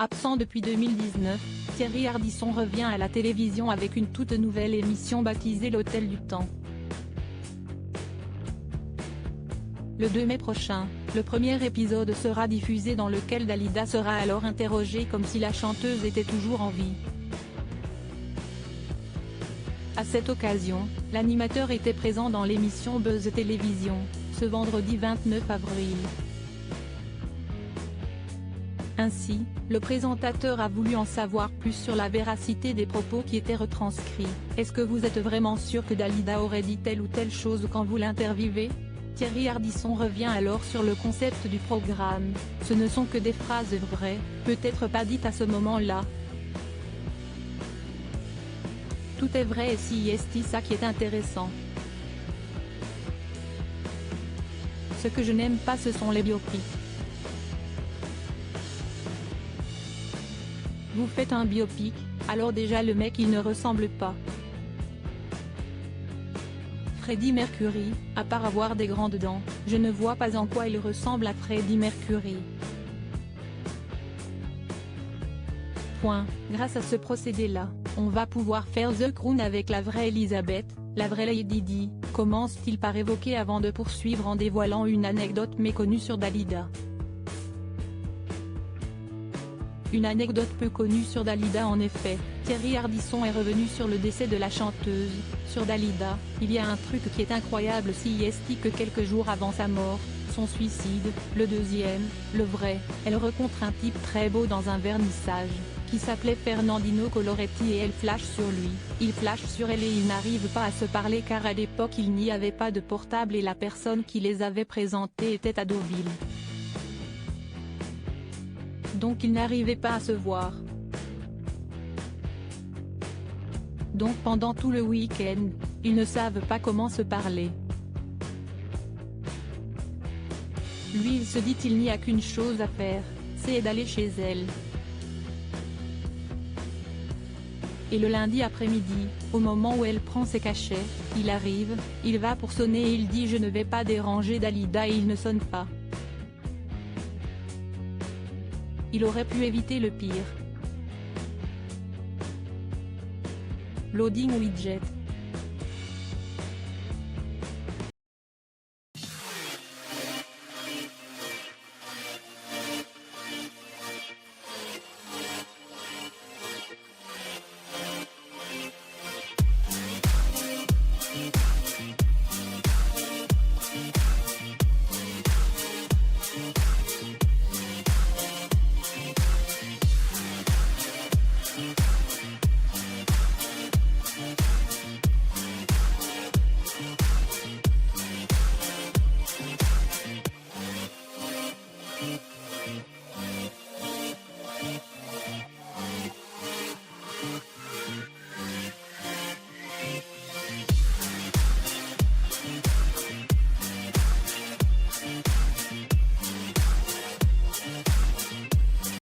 Absent depuis 2019, Thierry Ardisson revient à la télévision avec une toute nouvelle émission baptisée L'Hôtel du Temps. Le 2 mai prochain, le premier épisode sera diffusé dans lequel Dalida sera alors interrogée comme si la chanteuse était toujours en vie. À cette occasion, l'animateur était présent dans l'émission Buzz Télévision, ce vendredi 29 avril. Ainsi, le présentateur a voulu en savoir plus sur la véracité des propos qui étaient retranscrits. Est-ce que vous êtes vraiment sûr que Dalida aurait dit telle ou telle chose quand vous l'interviewez ? Thierry Ardisson revient alors sur le concept du programme. Ce ne sont que des phrases vraies, peut-être pas dites à ce moment-là. Tout est vrai et si est ça qui est intéressant. Ce que je n'aime pas ce sont les biopics. Vous faites un biopic, alors déjà le mec il ne ressemble pas. Freddie Mercury, à part avoir des grandes dents, je ne vois pas en quoi il ressemble à Freddie Mercury. Point. Grâce à ce procédé-là, on va pouvoir faire The Crown avec la vraie Elisabeth, la vraie Lady Di, commence-t-il par évoquer avant de poursuivre en dévoilant une anecdote méconnue sur Dalida. Une anecdote peu connue sur Dalida en effet, Thierry Ardisson est revenu sur le décès de la chanteuse. Sur Dalida, il y a un truc qui est incroyable si est que quelques jours avant sa mort, son suicide, le deuxième, le vrai, elle rencontre un type très beau dans un vernissage, qui s'appelait Fernandino Coloretti et elle flash sur lui, il flash sur elle et ils n'arrivent pas à se parler car à l'époque il n'y avait pas de portable et la personne qui les avait présentés était à Deauville. Donc ils n'arrivaient pas à se voir. Donc pendant tout le week-end, ils ne savent pas comment se parler. Lui il se dit il n'y a qu'une chose à faire, c'est d'aller chez elle. Et le lundi après-midi, au moment où elle prend ses cachets, il arrive, il va pour sonner et il dit je ne vais pas déranger Dalida et il ne sonne pas. Il aurait pu éviter le pire. Loading widget.